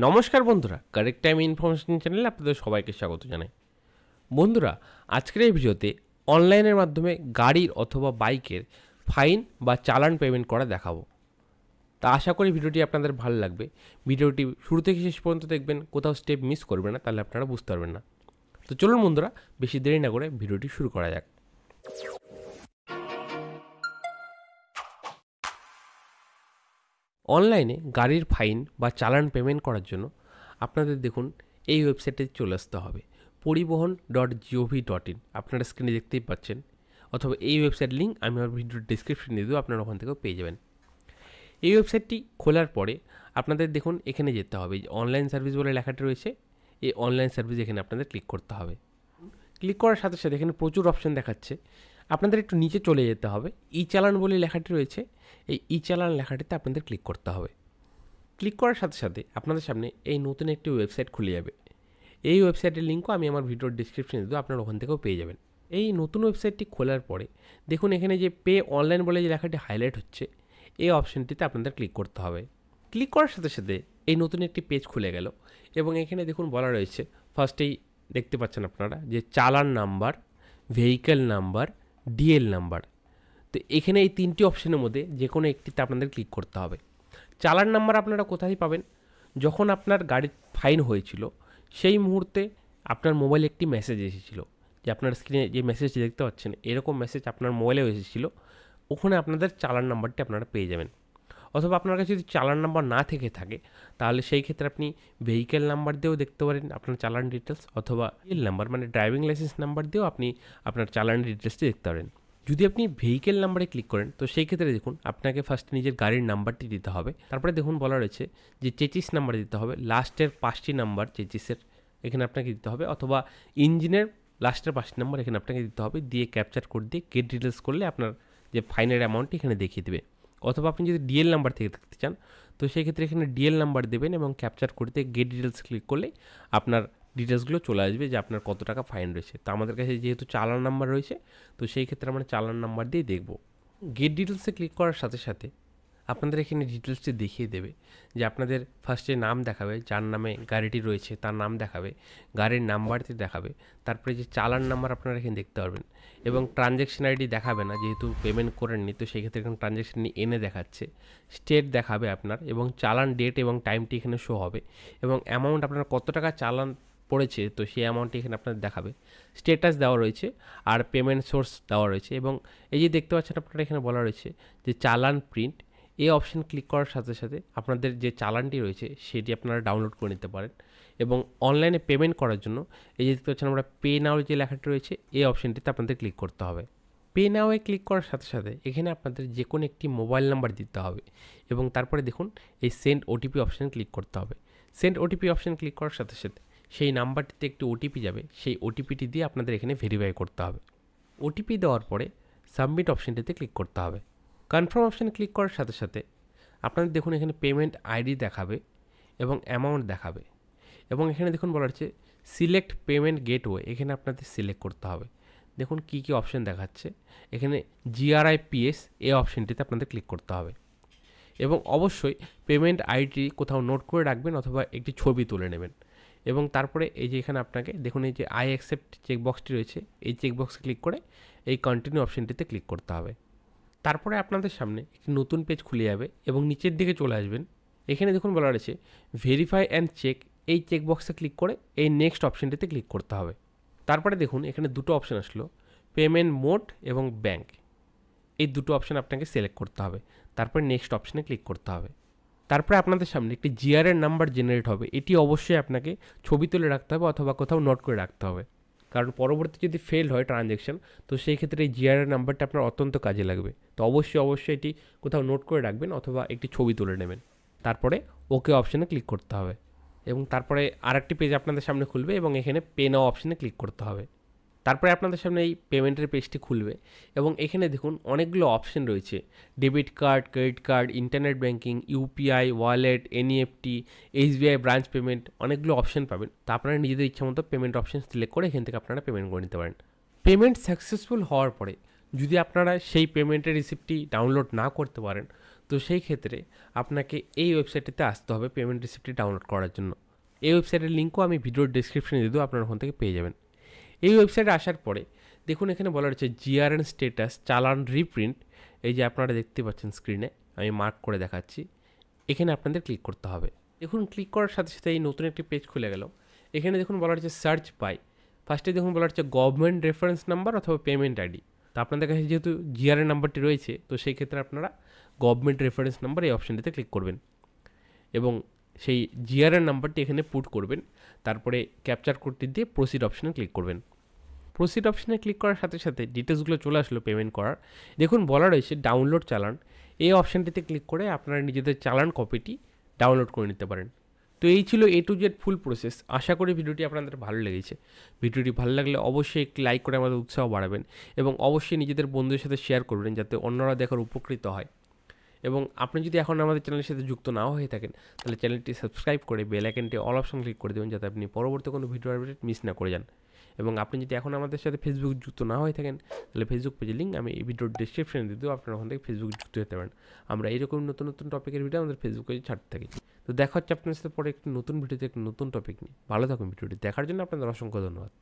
নমস্কার বন্ধুরা, correct time information চ্যানেলে আপনাদের সবাইকে স্বাগত জানাই। বন্ধুরা, আজকের এই ভিডিওতে অনলাইনের মাধ্যমে গাড়ির অথবা বাইকের ফাইন বা চালান পেমেন্ট করা দেখাবো। তা আশা করি ভিডিওটি আপনাদের ভালো লাগবে। ভিডিওটি শুরু থেকে শেষ পর্যন্ত দেখবেন, কোথাও স্টেপ মিস করবেন না, তাহলে আপনারা বুঝতে পারবেন না। তো চলুন বন্ধুরা, বেশি দেরি না করে ভিডিওটি শুরু করা যাক। অনলাইনে গাড়ির ফাইন বা চালান পেমেন্ট করার জন্য আপনাদের দেখুন এই ওয়েবসাইটে চলে আসতে হবে, poribohon.gov.in। আপনারা স্ক্রিনে দেখতেই পাচ্ছেন, অথবা এই ওয়েবসাইট লিঙ্ক আমি আমার ভিডিওর ডিসক্রিপশনে দিয়ে দেবো, আপনারা ওখান থেকেও পেয়ে যাবেন। এই ওয়েবসাইটটি খোলার পরে আপনাদের দেখুন এখানে যেতে হবে, যে অনলাইন সার্ভিস বলে লেখাটি রয়েছে, এই অনলাইন সার্ভিস এখানে আপনাদের ক্লিক করতে হবে। ক্লিক করার সাথে সাথে এখানে প্রচুর অপশন দেখাচ্ছে, আপনাদের একটু নিচে চলে যেতে হবে। ই চালান বলে লেখাটি রয়েছে, এই ই চালান লেখাটিতে আপনাদের ক্লিক করতে হবে। ক্লিক করার সাথে সাথে আপনাদের সামনে এই নতুন একটি ওয়েবসাইট খুলে যাবে। এই ওয়েবসাইটের লিঙ্কও আমি আমার ভিডিওর ডিসক্রিপশনে দেবো, আপনারা ওখান থেকেও পেয়ে যাবেন। এই নতুন ওয়েবসাইটটি খোলার পরে দেখুন এখানে যে পে অনলাইন বলে যে লেখাটি হাইলাইট হচ্ছে, এই অপশনটিতে আপনাদের ক্লিক করতে হবে। ক্লিক করার সাথে সাথে এই নতুন একটি পেজ খুলে গেল, এবং এখানে দেখুন বলা রয়েছে, ফার্স্টেই দেখতে পাচ্ছেন আপনারা যে চালান number, vehicle number, DL number. তো এখানে এই তিনটি অপশনের মধ্যে যে কোনো একটিতে আপনাদের ক্লিক করতে হবে। চালান নাম্বার আপনারা কোথায় পাবেন? যখন আপনার গাড়ির ফাইন হয়েছিল সেই মুহূর্তে আপনার মোবাইলে একটি মেসেজ এসেছিল, যে আপনার স্ক্রিনে যে মেসেজটি দেখতে পাচ্ছেন এরকম মেসেজ আপনার মোবাইলেও এসেছিল, ওখানে আপনাদের চালান নাম্বারটি আপনারা পেয়ে যাবেন। অথবা আপনার কাছে যদি চালান নাম্বার না থেকে থাকে, তাহলে সেই ক্ষেত্রে আপনি ভেহিক্যাল নাম্বার দিয়েও দেখতে পারেন আপনার চালান ডিটেলস, অথবা এল নাম্বার মানে ড্রাইভিং লাইসেন্স নাম্বার দিয়েও আপনি আপনার চালান ডিটেলসটি দেখতে পারেন। যদি আপনি ভেহিক্যাল নাম্বারে ক্লিক করেন, তো সেই ক্ষেত্রে দেখুন আপনাকে ফার্স্ট নিজের গাড়ির নাম্বারটি দিতে হবে। তারপরে দেখুন বলা রয়েছে যে চেচিস নাম্বার দিতে হবে, লাস্টের 5টি নাম্বার চেচিসের এখানে আপনাকে দিতে হবে, অথবা ইঞ্জিনের লাস্টের 5টি নাম্বার এখানে আপনাকে দিতে হবে। দিয়ে ক্যাপচার কোড দিয়ে গেট ডিটেলস করলে আপনার যে ফাইনের অ্যামাউন্টটি এখানে দেখিয়ে দেবে। অথবা আপনি যদি ডিএল নাম্বার থেকে দেখতে চান, তো সেই ক্ষেত্রে এখানে ডিএল নাম্বার দেবেন এবং ক্যাপচার করতে গেট ডিটেলস ক্লিক করলে আপনার ডিটেলসগুলো চলে আসবে যে আপনার কত টাকা ফাইন রয়েছে। তো আমাদের কাছে যেহেতু চালান নাম্বার রয়েছে, তো সেই ক্ষেত্রে আমরা চালান নাম্বার দিয়ে দেখব। গেট ডিটেলসে ক্লিক করার সাথে সাথে আপনাদের এখানে ডিটেলসটি দেখিয়ে দেবে, যে আপনাদের ফার্স্টে নাম দেখাবে, যার নামে গাড়িটি রয়েছে তার নাম দেখাবে, গাড়ির নাম্বারটি দেখাবে, তারপরে যে চালান নাম্বার আপনারা এখানে দেখতে পারবেন, এবং ট্রানজ্যাকশন আইডি দেখাবে না, যেহেতু পেমেন্ট করেননি, তো সেই ক্ষেত্রে এখানে ট্রানজ্যাকশন এনে দেখাচ্ছে। স্টেট দেখাবে আপনার, এবং চালান ডেট এবং টাইমটি এখানে শো হবে, এবং অ্যামাউন্ট আপনার কত টাকা চালান পড়েছে, তো সেই অ্যামাউন্টটি এখানে আপনার দেখাবে। স্ট্যাটাস দেওয়া রয়েছে, আর পেমেন্ট সোর্স দেওয়া রয়েছে, এবং এই যে দেখতে পাচ্ছেন আপনারা এখানে বলা রয়েছে যে চালান প্রিন্ট। এই অপশন ক্লিক করার সাথে সাথে আপনাদের যে চালানটি রয়েছে সেটি আপনারা ডাউনলোড করে নিতে পারেন। এবং অনলাইনে পেমেন্ট করার জন্য এই যে দেখতে পাচ্ছেন আমরা পে নাও যে লেখাটি রয়েছে, এই অপশনটিতে আপনাদের ক্লিক করতে হবে। পে নাওয়ে ক্লিক করার সাথে সাথে এখানে আপনাদের যে কোনো একটি মোবাইল নাম্বার দিতে হবে, এবং তারপরে দেখুন এই সেন্ড ওটিপি অপশানে ক্লিক করতে হবে। সেন্ড ওটিপি অপশান ক্লিক করার সাথে সাথে সেই নাম্বারটিতে একটি ওটিপি যাবে, সেই ওটিপিটি দিয়ে আপনাদের এখানে ভেরিফাই করতে হবে। ওটিপি দেওয়ার পরে সাবমিট অপশানটিতে ক্লিক করতে হবে। কনফার্ম অপশানে ক্লিক করার সাথে সাথে আপনাদের দেখুন এখানে পেমেন্ট আইডি দেখাবে এবং অ্যামাউন্ট দেখাবে, এবং এখানে দেখুন বলা হচ্ছে সিলেক্ট পেমেন্ট গেটওয়ে, এখানে আপনাদের সিলেক্ট করতে হবে। দেখুন কী কী অপশান দেখাচ্ছে, এখানে GRIPS এই অপশানটিতে আপনাদের ক্লিক করতে হবে, এবং অবশ্যই পেমেন্ট আইডি কোথাও নোট করে রাখবেন, অথবা একটি ছবি তুলে নেবেন। এবং তারপরে এই যে এখানে আপনাকে দেখুন এই যে আই অ্যাকসেপ্ট চেকবক্সটি রয়েছে, এই চেকবক্সে ক্লিক করে এই কন্টিনিউ অপশানটিতে ক্লিক করতে হবে। তারপরে আপনাদের সামনে একটি নতুন পেজ খুলে যাবে, এবং নিচের দিকে চলে আসবেন। এখানে দেখুন বলা রয়েছে ভেরিফাই অ্যান্ড চেক, এই চেকবক্সে ক্লিক করে এই নেক্সট অপশানটিতে ক্লিক করতে হবে। তারপরে দেখুন এখানে দুটো অপশান আসলো, পেমেন্ট মোড এবং ব্যাঙ্ক, এই দুটো অপশান আপনাকে সিলেক্ট করতে হবে। তারপরে নেক্সট অপশানে ক্লিক করতে হবে। তারপরে আপনাদের সামনে একটি জিআরএর নাম্বার জেনারেট হবে, এটি অবশ্যই আপনাকে ছবি তুলে রাখতে হবে, অথবা কোথাও নোট করে রাখতে হবে, কারণ পরবর্তী যদি ফেল হয় ট্রানজ্যাকশন, তো সেই ক্ষেত্রে এই জিআরএর নাম্বারটা আপনার অত্যন্ত কাজে লাগবে। তো অবশ্যই এটি কোথাও নোট করে রাখবেন, অথবা একটি ছবি তুলে নেবেন। তারপরে ওকে অপশানে ক্লিক করতে হবে, এবং তারপরে আরেকটি পেজ আপনাদের সামনে খুলবে, এবং এখানে পে নাও অপশানে ক্লিক করতে হবে। তারপরে আপনাদের সামনে এই পেমেন্টের পেজটি খুলবে, এবং এখানে দেখুন অনেকগুলো অপশন রয়েছে, debit card, credit card, internet banking, UPI, wallet, NEFT, SBI branch payment, অনেকগুলো অপশন পাবেন। তো আপনারা নিজেদের ইচ্ছা মতো পেমেন্ট অপশন সিলেক্ট করে এখান থেকে আপনারা পেমেন্ট করে নিতে পারেন। পেমেন্ট সাকসেসফুল হওয়ার পরে যদি আপনারা সেই পেমেন্টের রিসিপ্টটি ডাউনলোড না করতে পারেন, তো সেই ক্ষেত্রে আপনাকে এই ওয়েবসাইটটিতে আসতে হবে পেমেন্ট রিসিপ্টটি ডাউনলোড করার জন্য। এই ওয়েবসাইটের লিঙ্কও আমি ভিডিওর ডেসক্রিপশনে দিয়ে দেবো, আপনার ওখান থেকে পেয়ে যাবেন। এই ওয়েবসাইটে আসার পরে দেখুন এখানে বলা রয়েছে জিআরএন স্ট্যাটাস চালান রিপ্রিন্ট, এই যে আপনারা দেখতে পাচ্ছেন স্ক্রিনে, আমি মার্ক করে দেখাচ্ছি, এখানে আপনাদের ক্লিক করতে হবে। দেখুন ক্লিক করার সাথে সাথে এই নতুন একটি পেজ খুলে গেল। এখানে দেখুন বলা রয়েছে সার্চ বাই, ফার্স্টে দেখুন বলা হচ্ছে গভর্নমেন্ট রেফারেন্স নাম্বার অথবা পেমেন্ট আইডি। তো আপনাদের কাছে যেহেতু জিআরএন নাম্বারটি রয়েছে, তো সেই ক্ষেত্রে আপনারা গভর্নমেন্ট রেফারেন্স নাম্বার এই অপশানটিতে ক্লিক করবেন এবং সেই জিআরএন নাম্বারটি এখানে পুট করবেন। তারপরে ক্যাপচার কোডটি দিয়ে প্রসিড অপশানে ক্লিক করবেন। প্রসিড অপশানে ক্লিক করার সাথে সাথে ডিটেলসগুলো চলে আসলো পেমেন্ট করার। দেখুন বলা রয়েছে ডাউনলোড চালান, এই অপশানটিতে ক্লিক করে আপনারা নিজেদের চালান কপিটি ডাউনলোড করে নিতে পারেন। তো এই ছিল A to Z full process. আশা করি ভিডিওটি আপনাদের ভালো লেগেছে। ভিডিওটি ভালো লাগলে অবশ্যই একটি লাইক করে আমাদের উৎসাহ বাড়াবেন এবং অবশ্যই নিজেদের বন্ধুদের সাথে শেয়ার করবেন যাতে অন্যরা দেখার উপকৃত হয়। এবং আপনি যদি এখন আমাদের চ্যানেলের সাথে যুক্ত নাও হয়ে থাকেন, তাহলে চ্যানেলটি সাবস্ক্রাইব করে বেল আইকনটি অল অপশন ক্লিক করে দেবেন যাতে আপনি পরবর্তী কোনো ভিডিও আপডেট মিস না করে যান। এবং আপনি যদি এখন আমাদের সাথে ফেসবুক যুক্ত না হয়ে থাকেন, তাহলে ফেসবুক পেজের লিঙ্ক আমি এই ভিডিওর ডিসক্রিপশনে দিয়ে দেবো, আপনারা ওখান থেকে ফেসবুক যুক্ত হতে পারেন। আমরা এইরকম নতুন নতুন টপিকের ভিডিও আমাদের ফেসবুক পেজে ছাড়তে থাকি। তো দেখা হচ্ছে আপনার সাথে পরে একটি নতুন ভিডিওতে একটি নতুন টপিক নিয়ে। ভালো থাকুন। ভিডিওটি দেখার জন্য আপনাদের অসংখ্য ধন্যবাদ।